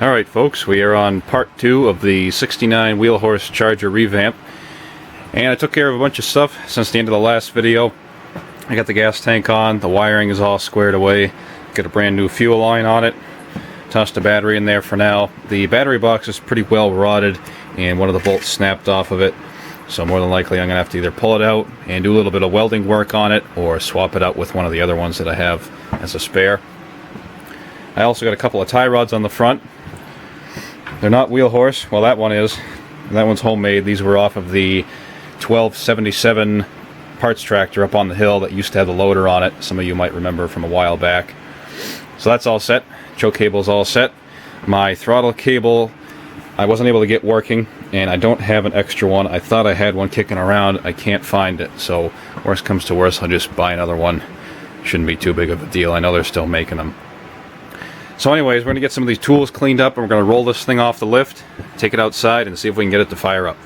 Alright folks, we are on part 2 of the 69 WheelHorse Charger revamp. And I took care of a bunch of stuff since the end of the last video. I got the gas tank on, the wiring is all squared away, got a brand new fuel line on it, tossed the battery in there for now. The battery box is pretty well rotted and one of the bolts snapped off of it. So more than likely I'm going to have to either pull it out and do a little bit of welding work on it or swap it out with one of the other ones that I have as a spare. I also got a couple of tie rods on the front. They're not WheelHorse. Well, that one is. That one's homemade. These were off of the 1277 parts tractor up on the hill that used to have the loader on it. Some of you might remember from a while back. So that's all set. Choke cable's all set. My throttle cable I wasn't able to get working, and I don't have an extra one. I thought I had one kicking around. I can't find it. So worst comes to worst, I'll just buy another one. Shouldn't be too big of a deal. I know they're still making them. So anyways, we're going to get some of these tools cleaned up and we're going to roll this thing off the lift, take it outside and see if we can get it to fire up.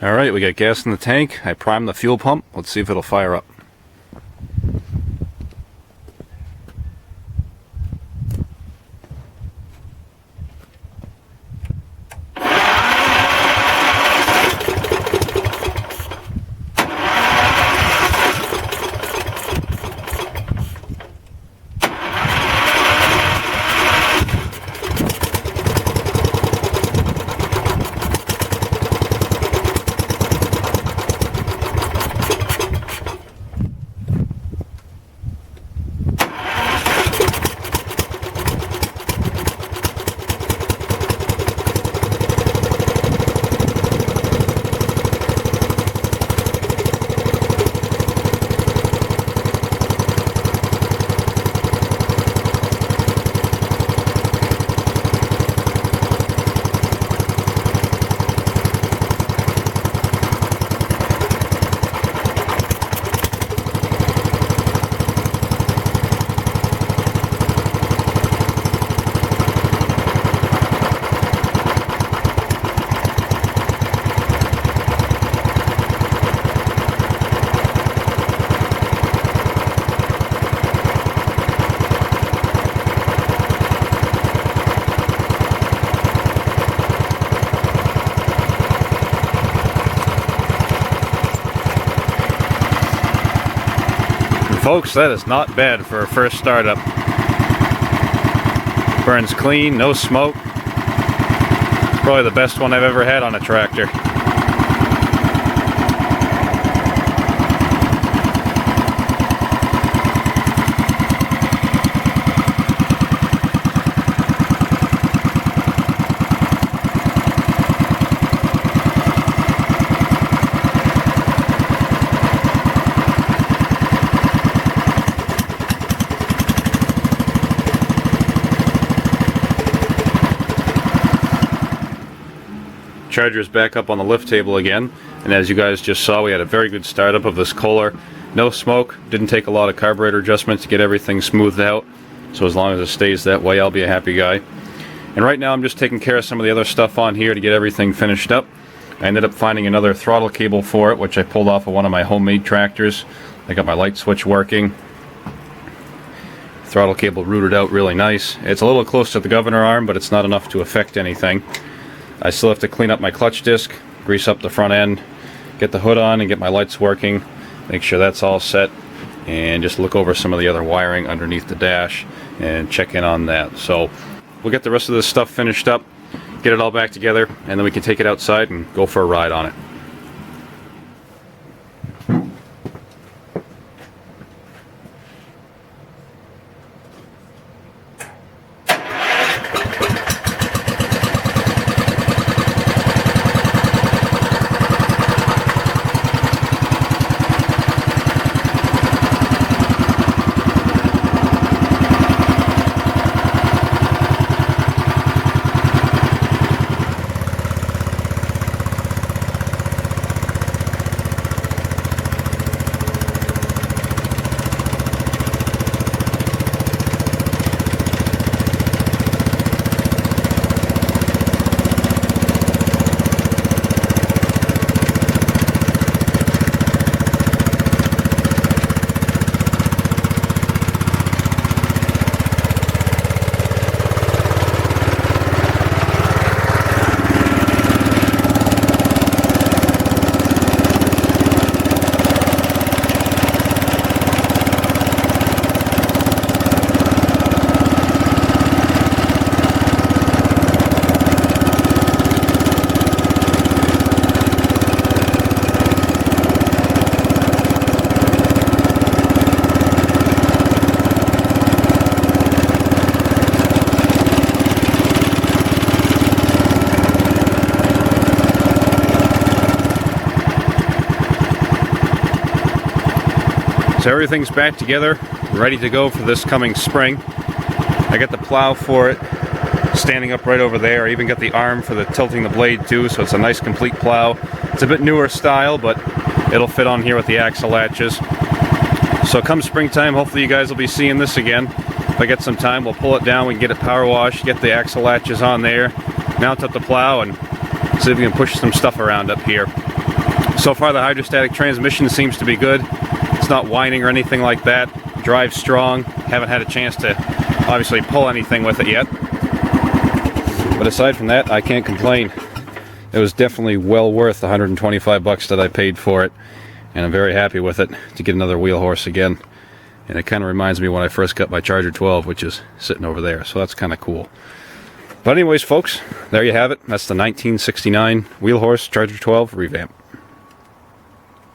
Alright, we got gas in the tank. I primed the fuel pump. Let's see if it'll fire up. Folks, that is not bad for a first startup. Burns clean, no smoke. Probably the best one I've ever had on a tractor. Charger is back up on the lift table again, and as you guys just saw, we had a very good startup of this Kohler. No smoke, didn't take a lot of carburetor adjustment to get everything smoothed out, so as long as it stays that way, I'll be a happy guy. And right now I'm just taking care of some of the other stuff on here to get everything finished up. I ended up finding another throttle cable for it, which I pulled off of one of my homemade tractors. I got my light switch working. Throttle cable routed out really nice. It's a little close to the governor arm, but it's not enough to affect anything. I still have to clean up my clutch disc, grease up the front end, get the hood on and get my lights working, make sure that's all set, and just look over some of the other wiring underneath the dash and check in on that. So we'll get the rest of this stuff finished up, get it all back together, and then we can take it outside and go for a ride on it. So everything's back together, ready to go for this coming spring. I got the plow for it standing up right over there. I even got the arm for the tilting the blade too, so it's a nice complete plow. It's a bit newer style, but it'll fit on here with the axle latches. So come springtime, hopefully you guys will be seeing this again. If I get some time, we'll pull it down, we can get it power washed, get the axle latches on there, mount up the plow, and see if we can push some stuff around up here. So far the hydrostatic transmission seems to be good. It's not whining or anything like that. Drives strong. Haven't had a chance to obviously pull anything with it yet. But aside from that, I can't complain. It was definitely well worth the 125 bucks that I paid for it. And I'm very happy with it to get another WheelHorse again. And it kind of reminds me when I first got my Charger 12, which is sitting over there. So that's kind of cool. But anyways, folks, there you have it. That's the 1969 WheelHorse Charger 12 revamp.